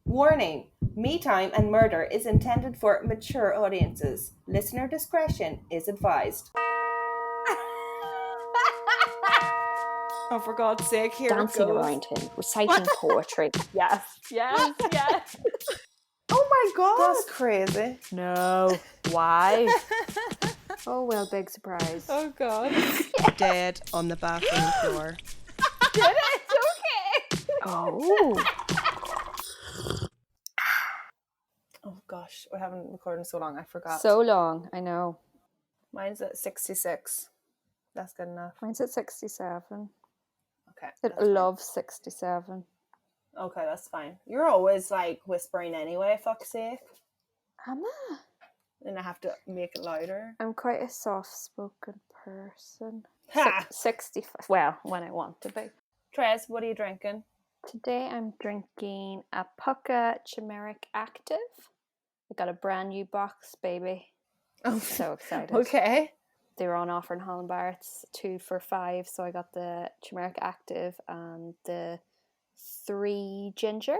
Warning: Me Time and Murder is intended for mature audiences. Listener discretion is advised. Oh, for God's sake, here Dancing it goes. around him, reciting poetry. Yes. Oh my God! That's crazy. No. Why? Oh, well, big surprise. Oh God. Dead on the bathroom floor. Did it? Okay. Oh. Oh gosh, we haven't recorded so long, I forgot. So long, I know. Mine's at 66. That's good enough. Mine's at 67. Okay. I love 67. Okay, that's fine. You're always like whispering anyway, fuck's sake. Am I? And I have to make it louder. I'm quite a soft-spoken person. Ha! 65. Well, when I want to be. Trez, what are you drinking? Today I'm drinking a Pucca Turmeric Active. I got a brand new box, baby. Oh, So excited. Okay. They were on offer in Holland Bar. It's 2 for $5. So I got the Turmeric Active and the 3 ginger.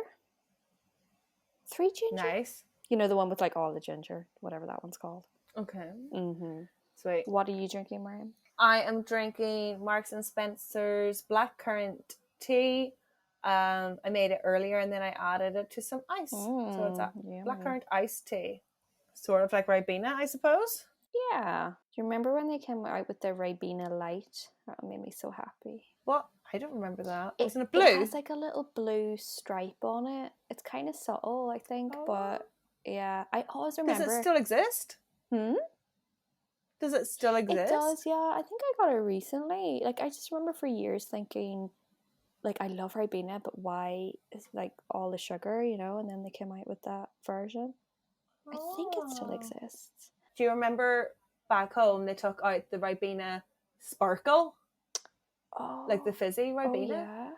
3 ginger? Nice. You know, the one with like all the ginger, whatever that one's called. Okay. Mm-hmm. Sweet. What are you drinking, Mariam? I am drinking Marks and Spencer's blackcurrant tea. I made it earlier and then I added it to some ice. So it's a blackcurrant iced tea. Sort of like Ribena, I suppose. Yeah. Do you remember when they came out with the Ribena Light? That made me so happy. What? I don't remember that. Wasn't it It blue? has like a little blue stripe on it. It's kind of subtle, I think, but yeah, I always remember. Does it still exist? Does it still exist? It does, yeah. I think I got it recently. Like, I just remember for years thinking, like, I love Ribena, but why is like all the sugar, you know? And then they came out with that version. I think it still exists. Do you remember back home they took out the Ribena Sparkle? Oh, like the fizzy Ribena? Oh, yeah.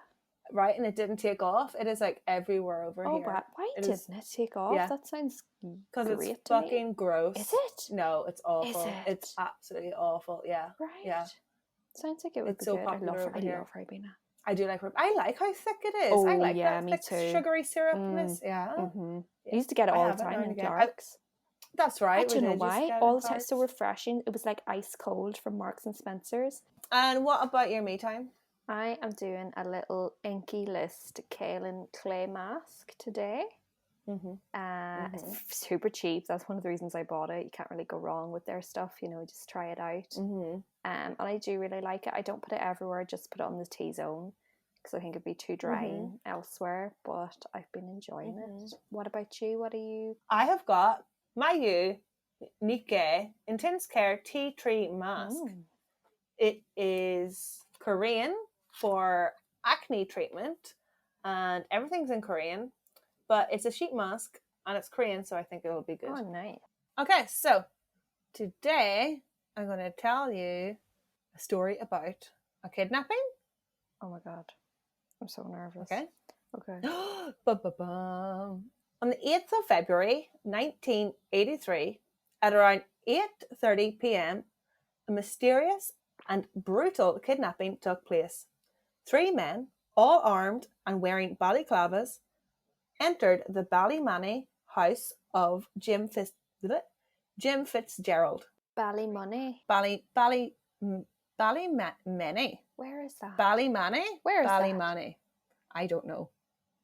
Right, and it didn't take off. It is like everywhere over here. Oh, why didn't it take off? Yeah. That sounds because great it's to me. fucking gross. Is it? No, it's awful. Is it? It's absolutely awful. Yeah. Right. Yeah. Sounds like it would It's be so good. popular over here. I love Ribena. I do like Ribena. I like how thick it is. Oh, I like yeah, that me thick too. sugary syrupness. Yeah. Mm-hmm. Yeah. I used to get it all I the have it time now in and again. Clark's. That's right. I don't know Used to why. get it All in the time, Clark's. so refreshing. It was like ice cold from Marks and Spencer's. And what about your me time? I am doing a little Inky List Kaolin clay mask today. It's super cheap. That's one of the reasons I bought it. You can't really go wrong with their stuff, you know, just try it out. And I do really like it. I don't put it everywhere, just put it on the T-zone because I think it'd be too drying elsewhere, but I've been enjoying it. What about you? What are you? I have got my unique intense care tea tree mask. It is Korean for acne treatment and everything's in Korean, but it's a sheet mask and it's Korean, so I think it'll be good. Oh, nice. Okay, so today I'm going to tell you a story about a kidnapping. Oh my God. I'm so nervous. Okay. Okay. On the 8th of February 1983, at around 8:30 p.m, a mysterious and brutal kidnapping took place. 3 men, all armed and wearing balaclavas, entered the Ballymany house of Jim Fitzgerald. Ballymany? Ballymany. Where is that? Ballymany? Where is Ballymany. I don't know.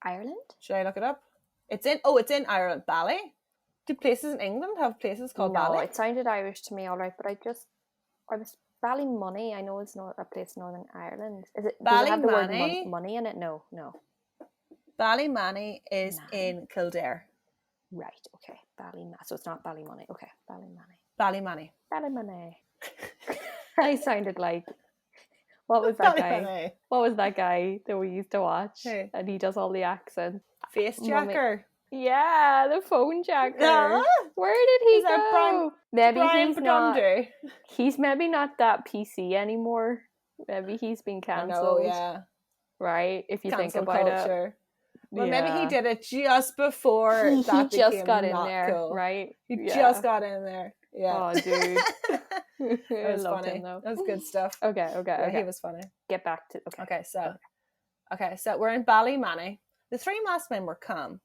Ireland? Should I look it up? It's in Ireland. Bally? Do places in England have places called Bally? No, it sounded Irish to me, all right, but I was Ballymoney. I know it's not a place in Northern Ireland. Is it? Does it have the word money in it? No. Ballymany is in Kildare. Right. Okay. So it's not Ballymoney. Okay. Ballymany. I sounded like. What was that guy? What was that guy that we used to watch? Hey. And he does all the accents. Face jacker. Yeah, the phone jacker. Yeah. Where did he go? Maybe he's not. He's maybe not that PC anymore. Maybe he's been cancelled. I know, yeah. Right? If you Cancel think about culture. it. Well, maybe he did it just before that he just became got in not there, cool. Right? He just got in there. Yeah. Oh, dude. That was loved funny. Him, though. That was good stuff. Okay. He was funny. Get back to So we're in Ballymany. The 3 masked men were calm,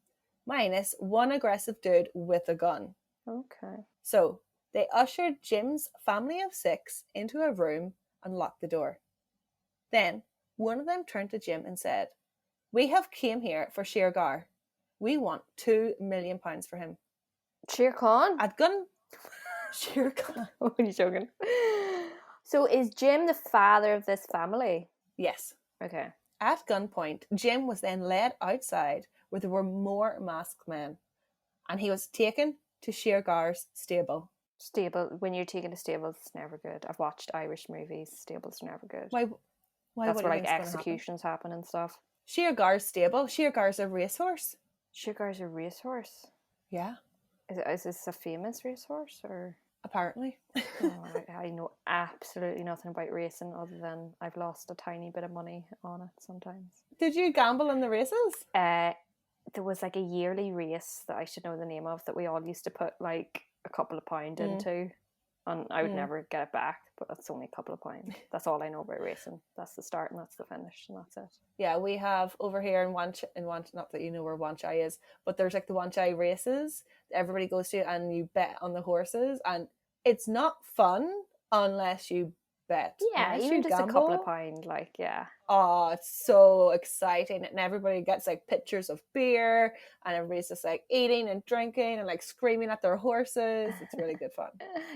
minus one aggressive dude with a gun. Okay. So they ushered Jim's family of 6 into a room and locked the door. Then one of them turned to Jim and said, "We have came here for Shergar. We want £2 million for him." Shere Khan? At gun... Shergar. What are you joking? So is Jim the father of this family? Yes. Okay. At gunpoint, Jim was then led outside where there were more masked men, and he was taken to Shergar's stable. Stable. When you're taking a stable, it's never good. I've watched Irish movies. Stables are never good. Why That's would where like executions happen and stuff. Shergar's stable. Shergar's a racehorse. Shergar's a racehorse. Yeah. Is this a famous racehorse or? Apparently. Oh, I know absolutely nothing about racing other than I've lost a tiny bit of money on it sometimes. Did you gamble in the races? There was like a yearly race that I should know the name of that we all used to put like a couple of pound into, and I would never get it back, but that's only a couple of pounds. That's all I know about racing. That's the start and that's the finish and that's it. Yeah, we have over here in Wanchai, not that you know where Wanchai is, but there's like the Wanchai races that everybody goes to, and you bet on the horses, and it's not fun unless you bet. Yeah, unless even you just gamble. a couple of pound, like, yeah. Oh, it's so exciting, and everybody gets like pictures of beer, and everybody's just like eating and drinking and like screaming at their horses. It's really good fun.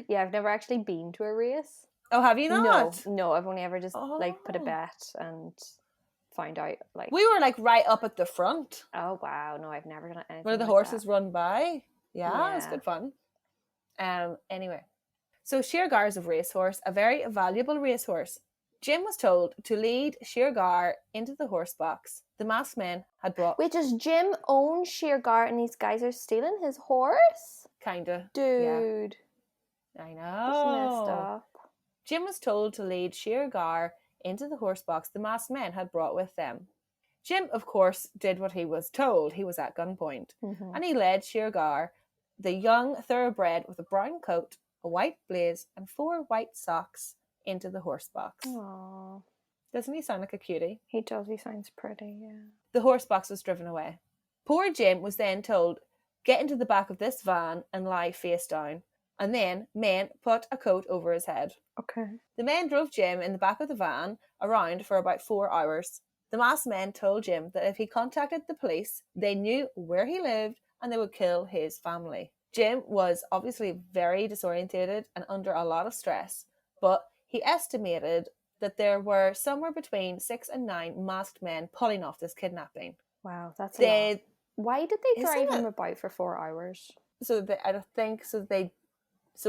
Yeah, I've never actually been to a race. Oh, have you not? No, I've only ever just like put a bet and find out like we were like right up at the front. Oh wow, no, I've never done anything where the like horses that. run by. Yeah, it was good fun. Anyway, so Shergar is a racehorse, a very valuable racehorse. Jim was told to lead Shergar into the horse box the masked men had brought. Wait, does Jim own Shergar and these guys are stealing his horse? Kinda. Dude. Yeah. I know. That's messed up. Jim was told to lead Shergar into the horse box the masked men had brought with them. Jim, of course, did what he was told. He was at gunpoint. And he led Shergar, the young thoroughbred with a brown coat, a white blaze, and 4 white socks, into the horse box. Aww. Doesn't he sound like a cutie? He does. He sounds pretty, yeah. The horse box was driven away. Poor Jim was then told, "Get into the back of this van and lie face down." And then men put a coat over his head. Okay. The men drove Jim in the back of the van around for about 4 hours. The masked men told Jim that if he contacted the police, they knew where he lived and they would kill his family. Jim was obviously very disorientated and under a lot of stress, but he estimated that there were somewhere between 6 and 9 masked men pulling off this kidnapping. Wow, that's a lot. Why did they drive him about for 4 hours? So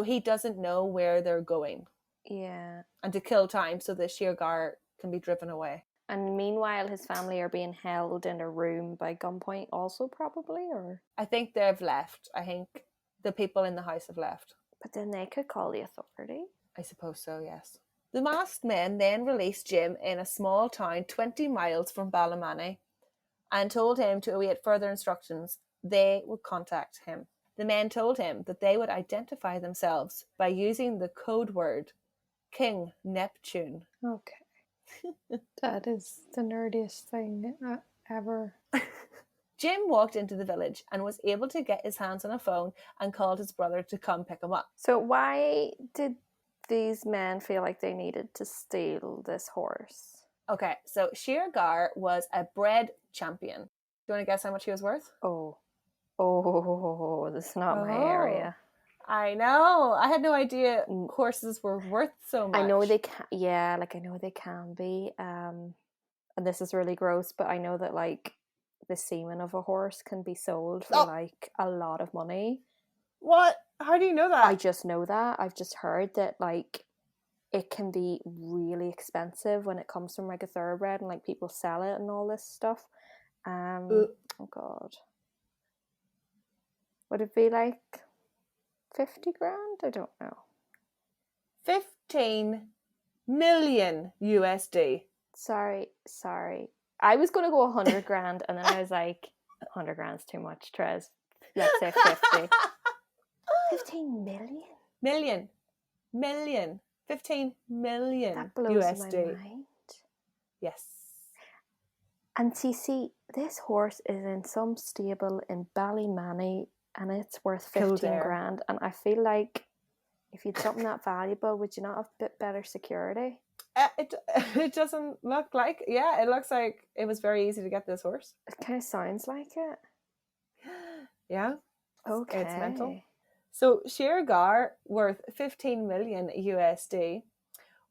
he doesn't know where they're going. Yeah. And to kill time so that Shergar can be driven away. And meanwhile, his family are being held in a room by gunpoint also, probably, or? I think they've left. I think the people in the house have left. But then they could call the authority. I suppose so, yes. The masked men then released Jim in a small town 20 miles from Ballymany and told him to await further instructions. They would contact him. The men told him that they would identify themselves by using the code word King Neptune. Okay. That is the nerdiest thing ever. Jim walked into the village and was able to get his hands on a phone and called his brother to come pick him up. So why did these men feel like they needed to steal this horse? Okay, so Shergar was a bred champion. Do you want to guess how much he was worth? Oh, this is not my area. I know. I had no idea horses were worth so much. I know they can. Yeah, like I know they can be. And this is really gross, but I know that like the semen of a horse can be sold for like a lot of money. What? How do you know that? I just know that. I've just heard that like it can be really expensive when it comes from like a thoroughbred and like people sell it and all this stuff. Oh God. Would it be like 50 grand? I don't know. 15 million USD. Sorry. I was going to go 100 grand and then I was like, 100 grand's too much, Trez. Let's say 50. 15 million? Million. 15 million that blows USD. my mind. Yes. And see, This horse is in some stable in Ballymany and it's worth 15 Kildare. grand. And I feel like if you'd something that valuable, would you not have a bit better security? It doesn't look like, yeah, it looks like it was very easy to get this horse. It kind of sounds like it. Yeah. Okay. It's mental. So Shergar, worth 15 million USD,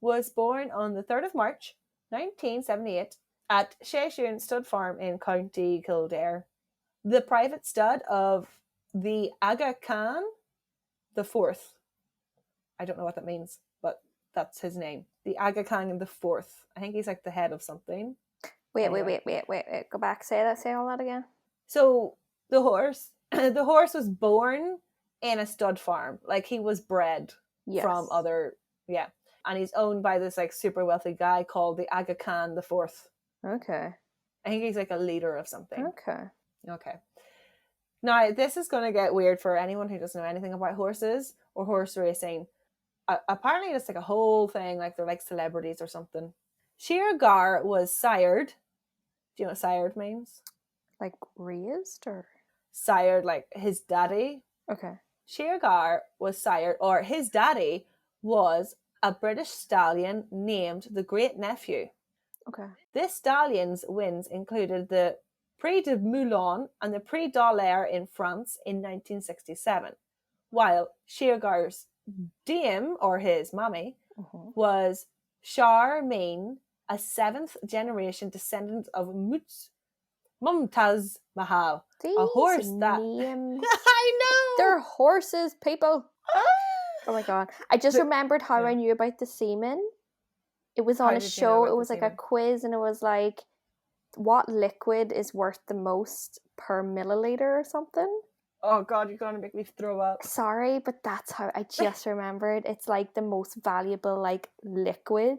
was born on the 3rd of March 1978 at Sheshune Stud Farm in County Kildare. The private stud of the Aga Khan the Fourth. I don't know what that means, but that's his name. The Aga Khan the Fourth. I think he's like the head of something. Wait. Go back. Say all that again. So the horse was born in a stud farm. Like he was bred from other, and he's owned by this like super wealthy guy called the Aga Khan the Fourth. Okay. I think he's like a leader of something. Okay. Now this is going to get weird for anyone who doesn't know anything about horses or horse racing. Apparently it's like a whole thing, like they're like celebrities or something. Shergar was sired. Do you know what sired means? Like raised or? Sired, like his daddy. Okay. Shergar was sired, or his daddy was a British stallion named the Great Nephew. Okay. This stallion's wins included the Prix de Moulin and the Prix d'Alert in France in 1967, while Shergar's dame, or his mommy, was Charmaine, a 7th generation descendant of Mumtaz Mahal. These a horse that names. I know they're horses, people. Oh my god! I just remembered how I knew about the semen. It was on a show. It was like a quiz, and it was like, what liquid is worth the most per milliliter or something. Oh god, you're gonna make me throw up. Sorry, but that's how I just remembered. It's like the most valuable like liquid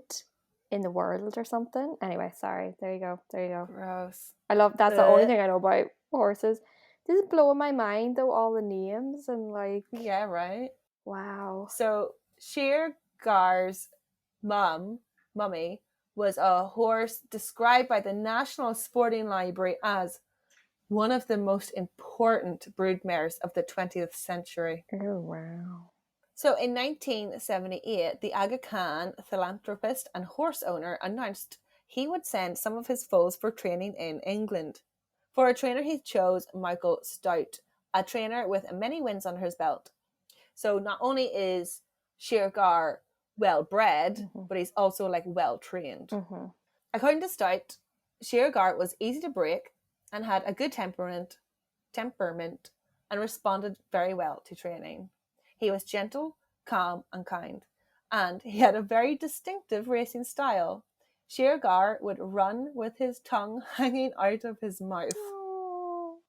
in the world or something. Anyway, sorry. There you go. Gross. I love that's the only thing I know about horses. This is blowing my mind though, all the names and like. Yeah, right. Wow. So Shergar's mummy, was a horse described by the National Sporting Library as one of the most important broodmares of the 20th century. Oh, wow. So in 1978, the Aga Khan, philanthropist and horse owner, announced he would send some of his foals for training in England. For a trainer, he chose Michael Stout, a trainer with many wins under his belt. So not only is Shergar well-bred, but he's also like well-trained. According to Stout, Shergar was easy to break and had a good temperament and responded very well to training. He was gentle, calm and kind, and he had a very distinctive racing style. Shergar would run with his tongue hanging out of his mouth. Oh.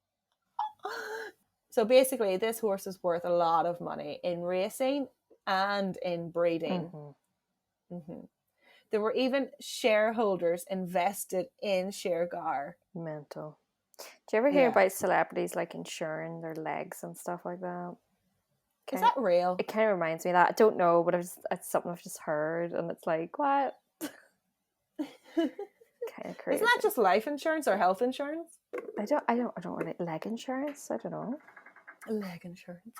So basically, this horse is worth a lot of money in racing and in breeding. There were even shareholders invested in Shergar. Mental. Do you ever hear about celebrities like insuring their legs and stuff like that? Is that real? It kind of reminds me of that. I don't know, but it's something I've just heard, and it's like, what? Kind of crazy. Isn't that just life insurance or health insurance? I don't really leg insurance. I don't know. Leg insurance.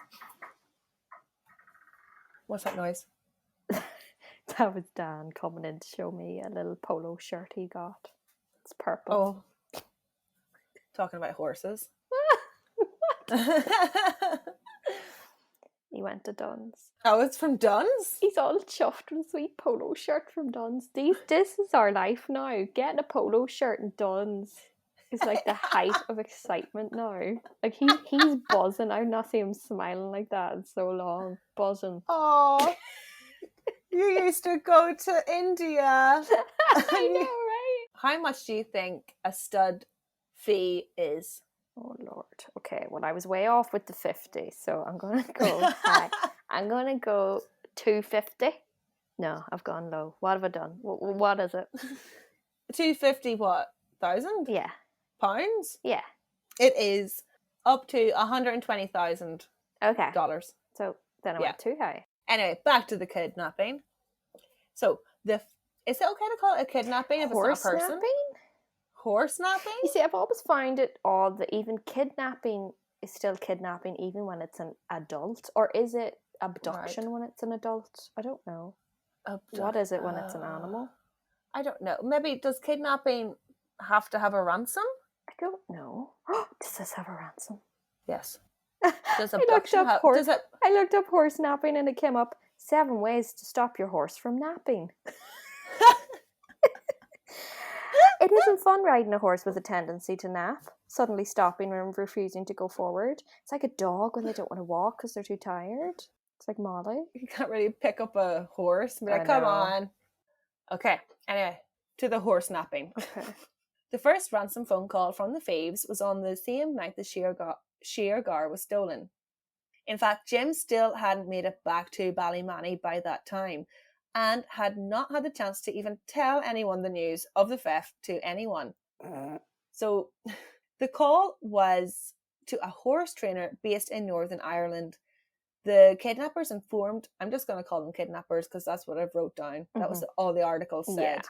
What's that noise? That was Dan coming in to show me a little polo shirt he got. It's purple. Oh. Talking about horses. He went to Dunn's. Oh, it's from Dunn's? He's all chuffed with a sweet polo shirt from Dunn's. This is our life now. Getting a polo shirt in Dunn's is like the height of excitement now. Like he's buzzing. I've not seen him smiling like that in so long. Buzzing. Oh, you used to go to India. I know, right? How much do you think a stud fee is? Oh Lord. Okay, well I was way off with the 50, so I'm gonna go high. I'm gonna go 250. No, I've gone low. What have I done? What is it? 250 what? Thousand? Yeah. Pounds? Yeah. It is up to $120,000. Okay. So then I went too high. Anyway, back to the kidnapping. So is it okay to call it a kidnapping if it's not a person? Horse napping? You see, I've always found it odd that even kidnapping is still kidnapping even when it's an adult. Or is it abduction when it's an adult? I don't know. What is it when it's an animal? I don't know. Maybe does kidnapping have to have a ransom? I don't know. Does this have a ransom? Yes. Does abduction I looked up horse napping and it came up 7 ways to stop your horse from napping. It isn't fun riding a horse with a tendency to nap, suddenly stopping and refusing to go forward. It's like a dog when they don't want to walk because they're too tired. It's like Molly. You can't really pick up a horse and be like, come on. Okay, anyway, to the horse napping. Okay. The first ransom phone call from the thieves was on the same night the Shergar was stolen. In fact, Jim still hadn't made it back to Ballymany by that time and had not had the chance to even tell anyone the news of the theft to anyone. So the call was to a horse trainer based in Northern Ireland. The kidnappers informed, I'm just going to call them kidnappers because that's what I've wrote down. That was all the articles said.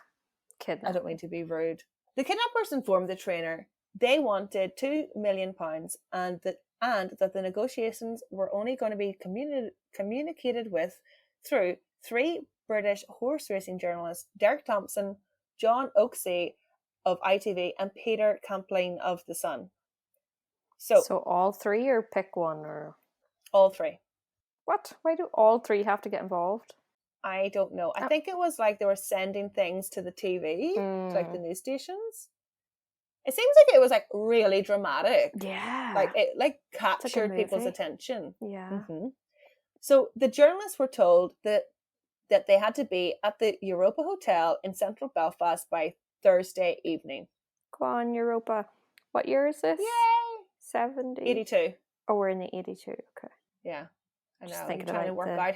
Yeah. I don't mean to be rude. The kidnappers informed the trainer they wanted £2 million and that the negotiations were only going to be communicated with through 3 British horse racing journalists, Derek Thompson, John Oaksey of ITV, and Peter Campling of The Sun. So all 3 or pick one? Or all 3. What? Why do all 3 have to get involved? I don't know. I think it was like they were sending things to the TV, to like the news stations. It seems like it was like really dramatic. Yeah. Like it like captured people's attention. Yeah. Mm-hmm. So the journalists were told that they had to be at the Europa Hotel in central Belfast by Thursday evening. Go on, Europa. What year is this? Yay! 70? 82. Oh, we're in the 82. Okay. Yeah. I know. Just I'm trying to work out,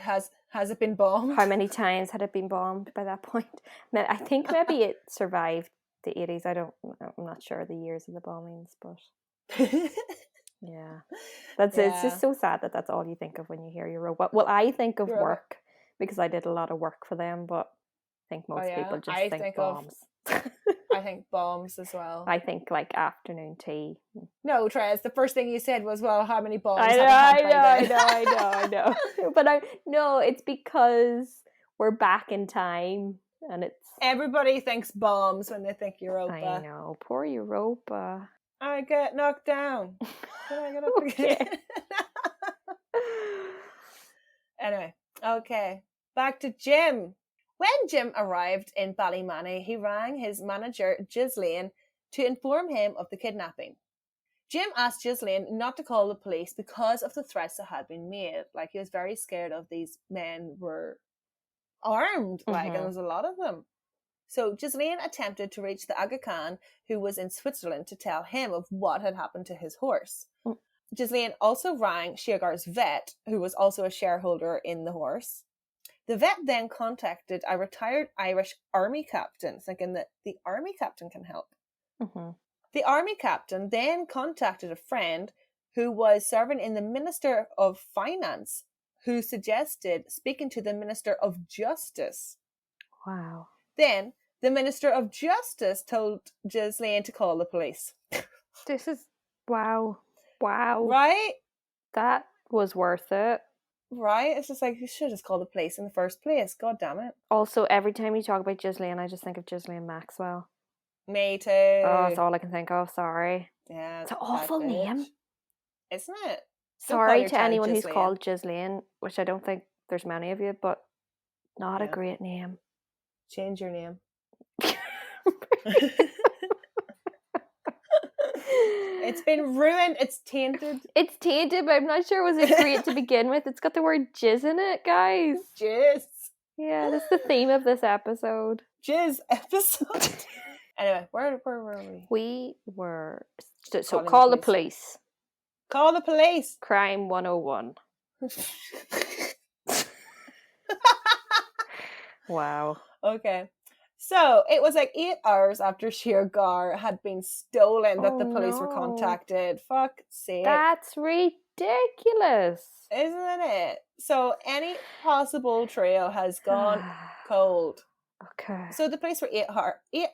has it been bombed? How many times had it been bombed by that point? I think maybe it survived the 80s. I'm not sure the years of the bombings, but yeah. It's just so sad that that's all you think of when you hear Europa. Well, I think of work because I did a lot of work for them, but I think most people just think bombs. I think bombs as well. I think like afternoon tea. No, Trez, the first thing you said was, well, how many bombs I know. But it's because we're back in time and it's... Everybody thinks bombs when they think Europa. I know, poor Europa. I get knocked down. Can I get up again? Anyway, okay. Back to Jim. When Jim arrived in Ballymany, he rang his manager, Ghislaine, to inform him of the kidnapping. Jim asked Ghislaine not to call the police because of the threats that had been made. Like, he was very scared of these men were armed, and there was a lot of them. So Ghislaine attempted to reach the Aga Khan, who was in Switzerland, to tell him of what had happened to his horse. Ghislaine also rang Shergar's vet, who was also a shareholder in the horse. The vet then contacted a retired Irish army captain, thinking that the army captain can help. The army captain then contacted a friend who was serving in the Minister of Finance, who suggested speaking to the Minister of Justice. Wow. Then the Minister of Justice told Ghislaine to call the police. This is... Wow. Right? That was worth it. Right? It's just like, you should have just called the police in the first place. God damn it. Also, every time you talk about Ghislaine, I just think of Ghislaine Maxwell. Me too. Oh, that's all I can think of. Sorry. Yeah. It's an awful name. Isn't it? Sorry to anyone who's called Ghislaine, which I don't think there's many of you, but not a great name. Change your name. It's been ruined. It's tainted. It's tainted, but I'm not sure was it great to begin with. It's got the word jizz in it, guys. Jizz. Yeah, that's the theme of this episode. Jizz episode. Anyway, where were we? We were... So call the police. Call the police. Crime 101. Wow. Okay. So it was like 8 hours after Shergar had been stolen that the police were contacted. Fuck's sake. That's ridiculous. Isn't it? So any possible trail has gone cold. Okay. So the police were 8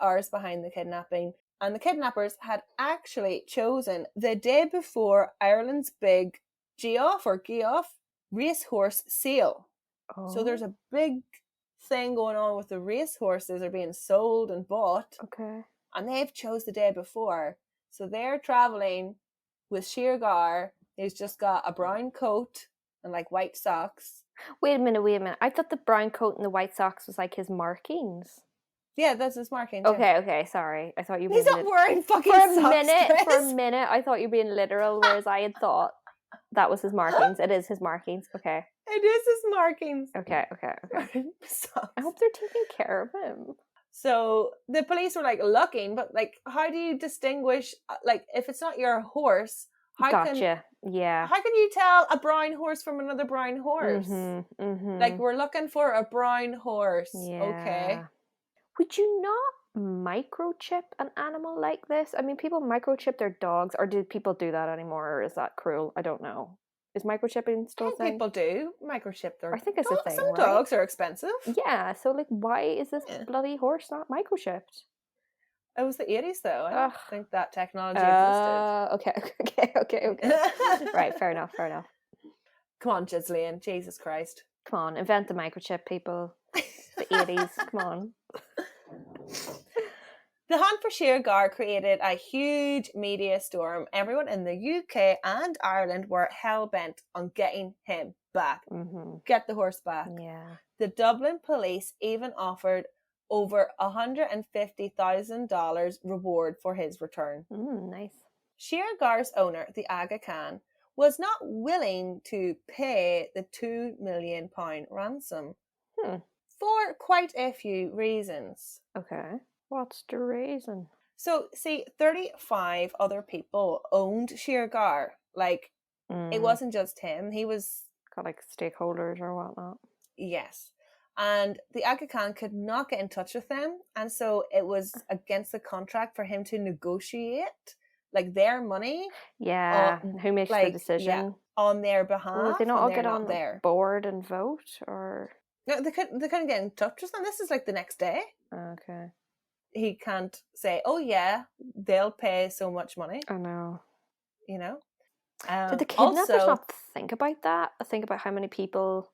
hours behind the kidnapping. And the kidnappers had actually chosen the day before Ireland's big Geoff racehorse sale. Oh. So there's a big thing going on with the racehorses are being sold and bought. Okay. And they've chose the day before. So they're travelling with Shergar, who's just got a brown coat and like white socks. Wait a minute. I thought the brown coat and the white socks was like his markings. Yeah, that's his marking too. Okay, sorry. I thought you were He's being not wearing fucking for a socks, minute. Chris. For a minute, I thought you were being literal, whereas I had thought that was his markings. It is his markings. Okay. It is his markings. Okay. Socks. I hope they're taking care of him. So the police were like looking, but like, how do you distinguish? Like, if it's not your horse, how can you tell a brown horse from another brown horse? Like, we're looking for a brown horse. Yeah. Okay. Would you not microchip an animal like this? I mean, people microchip their dogs, or do people do that anymore, or is that cruel? I don't know. Is microchipping still a thing? People do microchip their I think it's a thing, Some right? dogs are expensive. Yeah, so like, why is this bloody horse not microchipped? It was the 80s, though. I don't think that technology existed. Okay. Right, fair enough. Come on, Ghislaine. Jesus Christ. Come on, invent the microchip, people. The 80s, come on. The hunt for Shergar created a huge media storm. Everyone in the UK and Ireland were hell-bent on getting him back. Get the horse back. Yeah. The Dublin police even offered over $150,000 reward for his return. Nice. Shergar's owner, the Aga Khan, was not willing to pay the £2 million ransom for quite a few reasons. Okay. What's the reason? So, see, 35 other people owned Shergar. Like, it wasn't just him. He was... Got, like, stakeholders or whatnot. Yes. And the Aga Khan could not get in touch with them. And so it was against the contract for him to negotiate, like, their money. Yeah. Who makes the decision? Yeah, on their behalf. Well, they not all get on the board and vote, or... No, they couldn't get in touch with them. This is, like, the next day. Okay. He can't say, oh yeah, they'll pay so much money. I know. You know? Did the kidnappers not think about that? Think about how many people,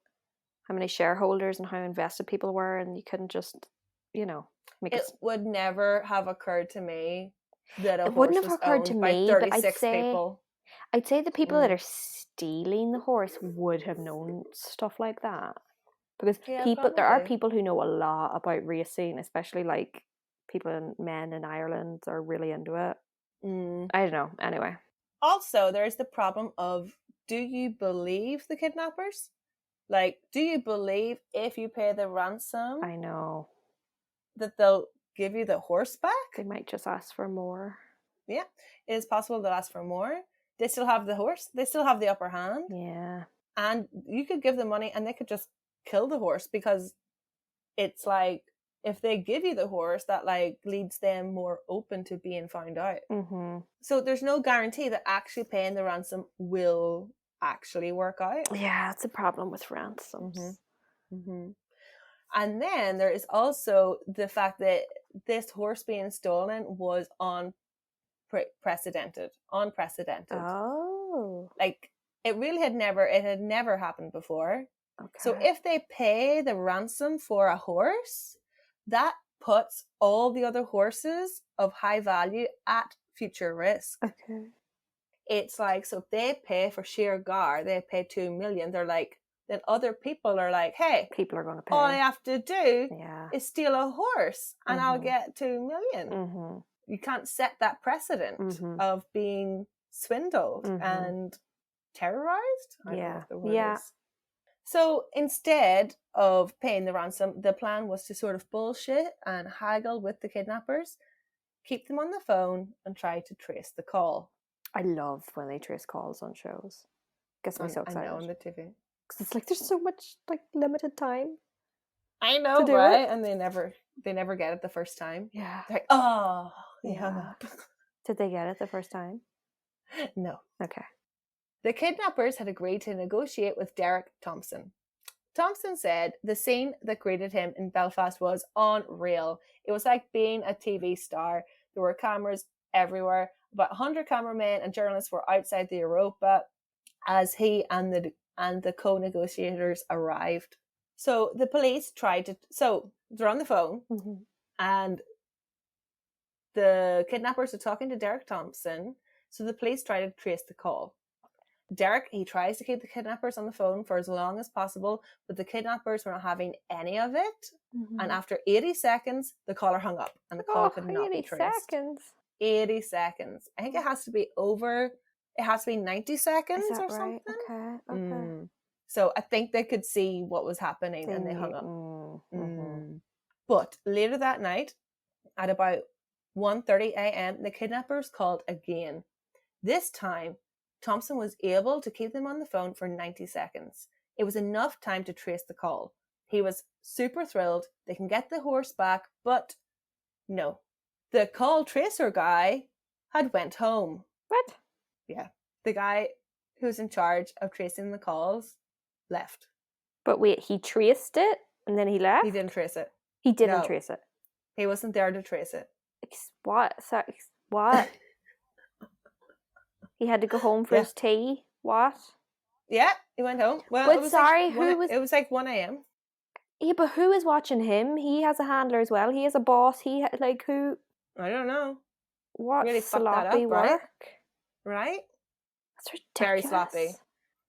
how many shareholders and how invested people were, and you couldn't just, make it... It would never have occurred to me that a horse wouldn't have occurred to me, but I'd say the people that are stealing the horse would have known stuff like that. Because there are people who know a lot about racing, especially like men in Ireland are really into it. I don't know. Anyway. Also, there's the problem of, do you believe the kidnappers? Like, do you believe if you pay the ransom? I know. That they'll give you the horse back? They might just ask for more. Yeah, it is possible they'll ask for more. They still have the horse. They still have the upper hand. Yeah. And you could give them money and they could just kill the horse, because it's like, if they give you the horse, that like leads them more open to being found out. So there's no guarantee that actually paying the ransom will actually work out. Yeah, that's a problem with ransoms. And then there is also the fact that this horse being stolen was unprecedented. Oh. Like, it had never happened before. Okay. So if they pay the ransom for a horse, that puts all the other horses of high value at future risk. Okay. It's like, so if they pay for Shergar, they pay $2 million. They're like, then other people are like, hey, people are going to pay. All I have to do is steal a horse and I'll get $2 million. You can't set that precedent of being swindled and terrorized. I don't know what the word is. So instead of paying the ransom, the plan was to sort of bullshit and haggle with the kidnappers, keep them on the phone and try to trace the call. I love when they trace calls on shows. Gets me so excited. I know, on the TV. Because it's like, there's so much like limited time. I know, right? And they never get it the first time. Yeah. They're like, oh, he hung up. Did they get it the first time? No. Okay. The kidnappers had agreed to negotiate with Derek Thompson. Thompson said the scene that greeted him in Belfast was unreal. It was like being a TV star. There were cameras everywhere. About 100 cameramen and journalists were outside the Europa as he and the co-negotiators arrived. So the police tried to... So they're on the phone, and the kidnappers are talking to Derek Thompson. So the police try to trace the call. Derek, he tries to keep the kidnappers on the phone for as long as possible, but the kidnappers were not having any of it. And after 80 seconds, the caller hung up, and the call could not be traced. 80 seconds. 80 seconds. I think it has to be over... It has to be 90 seconds or something. Okay. So I think they could see what was happening, and they hung up. But later that night, at about 1:30 a.m., the kidnappers called again. This time, Thompson was able to keep them on the phone for 90 seconds. It was enough time to trace the call. He was super thrilled. They can get the horse back, but no. The call tracer guy had went home. What? Yeah. The guy who's in charge of tracing the calls left. But wait, he traced it and then he left? He didn't trace it. He didn't trace it? He wasn't there to trace it. What? What? He had to go home for his tea? What? Yeah, he went home. Well, but it was sorry, it was like 1 a.m. Yeah, but who is watching him? He has a handler as well. He has a boss. Who? I don't know. What really sloppy work. Right? That's ridiculous.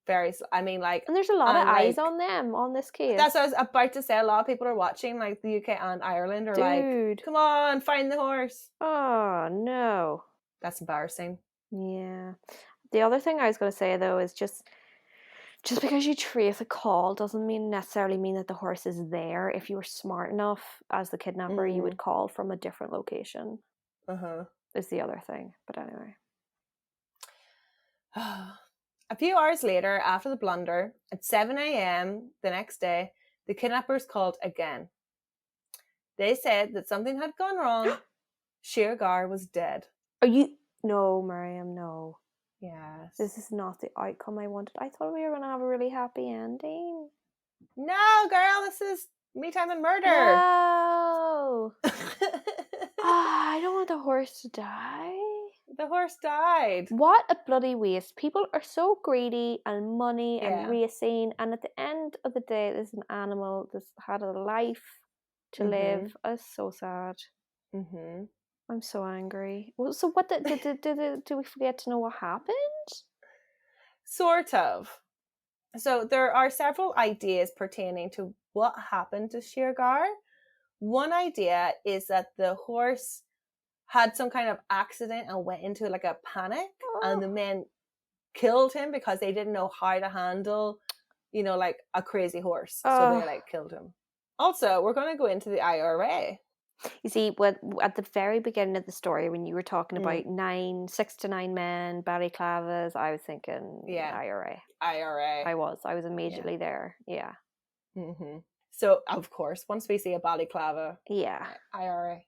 Very sloppy. I mean, like... And there's a lot of eyes on them, on this case. That's what I was about to say. A lot of people are watching, like the UK and Ireland are like, come on, find the horse. Oh, no. That's embarrassing. Yeah. The other thing I was going to say, though, is just because you trace a call doesn't necessarily mean that the horse is there. If you were smart enough as the kidnapper, you would call from a different location. Is the other thing. But anyway. A few hours later, after the blunder, at 7 a.m. the next day, the kidnappers called again. They said that something had gone wrong. Shergar was dead. No, Miriam, no. Yes. This is not the outcome I wanted. I thought we were going to have a really happy ending. No, girl, this is Me Time and Murder. No. I don't want the horse to die. The horse died. What a bloody waste. People are so greedy and money and racing, and at the end of the day, there's an animal that's had a life to live. It's so sad. I'm so angry. Well, so what do we forget to know what happened? Sort of. So there are several ideas pertaining to what happened to Shergar. One idea is that the horse had some kind of accident and went into like a panic, and the men killed him because they didn't know how to handle, like a crazy horse. So they killed him. Also, we're going to go into the IRA. You see, at the very beginning of the story, when you were talking about 6 to 9 men, balaclavas, I was thinking IRA. I was immediately there. Yeah. So, of course, once we see a balaclava, IRA.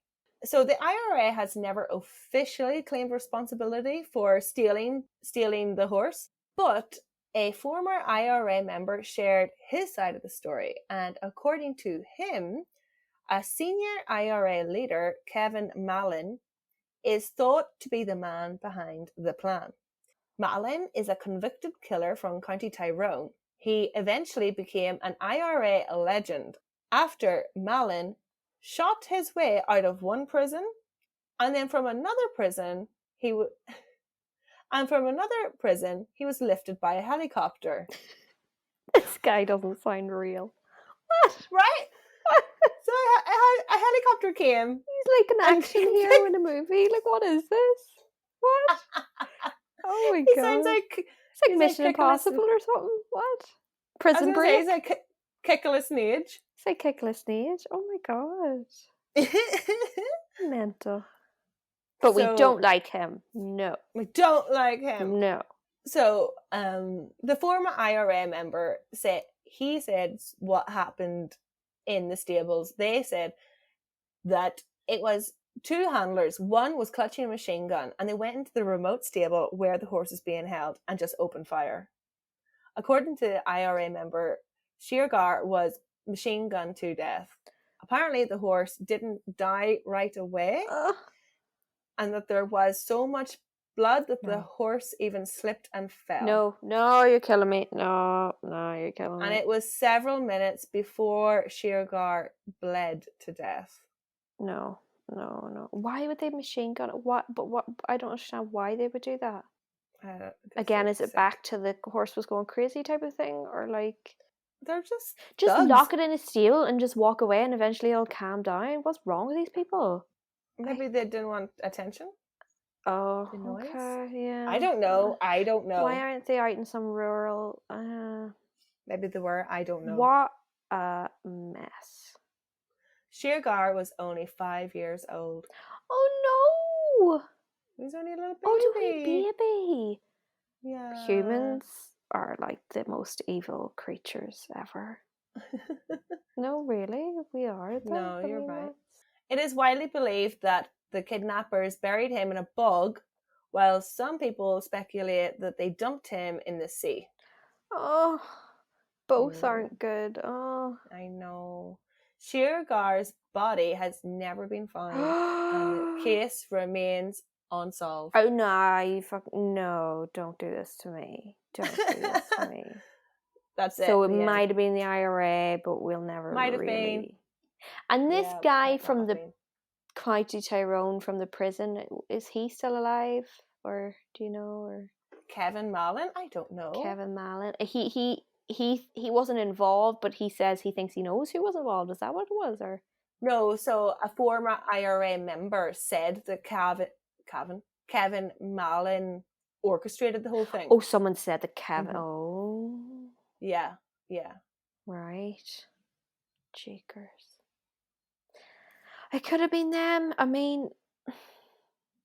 So the IRA has never officially claimed responsibility for stealing the horse, but a former IRA member shared his side of the story, and according to him, a senior IRA leader, Kevin Mallon, is thought to be the man behind the plan. Mallon is a convicted killer from County Tyrone. He eventually became an IRA legend after Mallon shot his way out of one prison, and then from another prison he was lifted by a helicopter. This guy doesn't sound real. What? Right? So a helicopter came. He's like an action hero in a movie. Like, what is this? What? Oh my god! He sounds like it's like Mission Impossible or something. What? Prison Break? He's like Kickless Nage. It's like Kickless Nage. Oh my god! Mental. But we don't like him. No. We don't like him. No. So, the former IRA member said what happened in the stables. They said that it was two handlers. One was clutching a machine gun, and they went into the remote stable where the horse was being held and just opened fire. According to the IRA member, Shergar was machine gunned to death. Apparently, the horse didn't die right away. and that there was so much blood that the No. horse even slipped and fell. No, you're killing me. No, you're killing me. And it was several minutes before Shergar bled to death. No. Why would they machine gun it? What? I don't understand why they would do that. Again, is it back to the horse was going crazy type of thing, or like they're just thugs. Lock it in a steel and just walk away, and eventually it'll calm down? What's wrong with these people? Maybe they didn't want attention. Oh, okay, yeah. I don't know. Why aren't they out in some rural? Maybe they were. I don't know. What a mess. Shergar was only 5 years old. Oh no! He's only a little baby. Oh, baby. Yeah. Humans are like the most evil creatures ever. No, really? We are. No, you're right. It is widely believed that the kidnappers buried him in a bog, while some people speculate that they dumped him in the sea. Oh, both aren't good. Oh, I know. Shergar's body has never been found, and the case remains unsolved. Oh no! Don't do this to me. Don't do this to me. That's it. So it might have been the IRA, but we'll never been. And this guy from the County Tyrone, from the prison, is he still alive, or do you know? Or Kevin Mallon? I don't know. Kevin Mallon. He wasn't involved, but he says he thinks he knows who was involved. Is that what it was, or no? So a former IRA member said that Kevin Mallon orchestrated the whole thing. Oh, someone said that Kevin. Mm-hmm. Oh, yeah. Right, cheekers. It could have been them. I mean,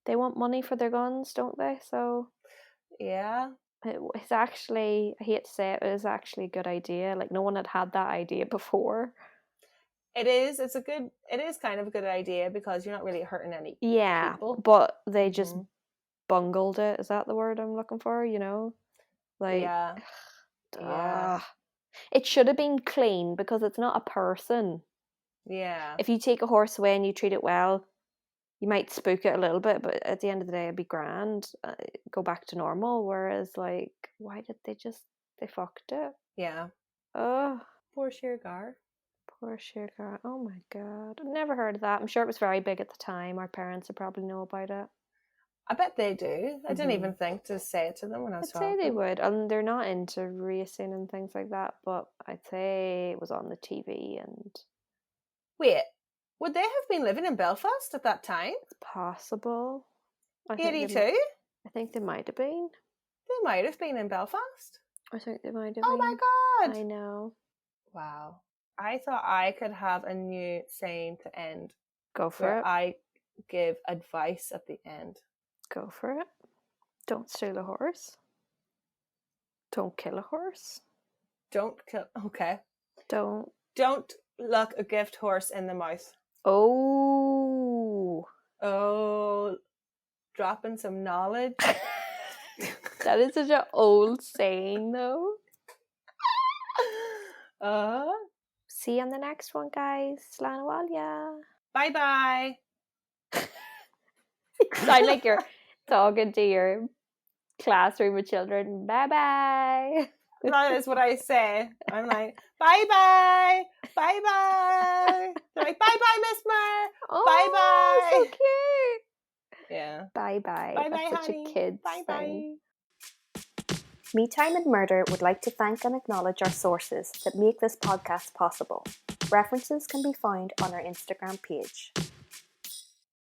they want money for their guns, don't they? So yeah, it's actually, I hate to say it, is actually a good idea. Like, no one had that idea before. It is. It is kind of a good idea because you're not really hurting any people. But they just bungled it. Is that the word I'm looking for? You know, like it should have been clean because it's not a person. Yeah. If you take a horse away and you treat it well, you might spook it a little bit, but at the end of the day, it'd be grand. Go back to normal. Whereas, like, why did they fucked it? Yeah. Oh, poor Shergar. Poor Shergar. Oh my god, I've never heard of that. I'm sure it was very big at the time. Our parents would probably know about it. I bet they do. I didn't even think to say it to them when I was talking. I'd say they would, and they're not into racing and things like that. But I'd say it was on the TV. And wait, would they have been living in Belfast at that time? It's possible. 82? I think they might have been. They might have been in Belfast. I think they might have been. Oh my god! I know. Wow. I thought I could have a new saying to end. Go for it. I give advice at the end. Go for it. Don't steal a horse. Don't kill a horse. Okay. Don't look a gift horse in the mouth. Oh, dropping some knowledge. That is such an old saying, though. See you on the next one, guys. Slán Bhaile. Bye. You sound like you're talking to your classroom of children. Bye. That is what I say. I'm like, bye. They're like, bye, Miss Mer. Oh, so cute. Yeah. Bye. That's such honey. a kid's bye. thing. Me Time and Murder would like to thank and acknowledge our sources that make this podcast possible. References can be found on our Instagram page.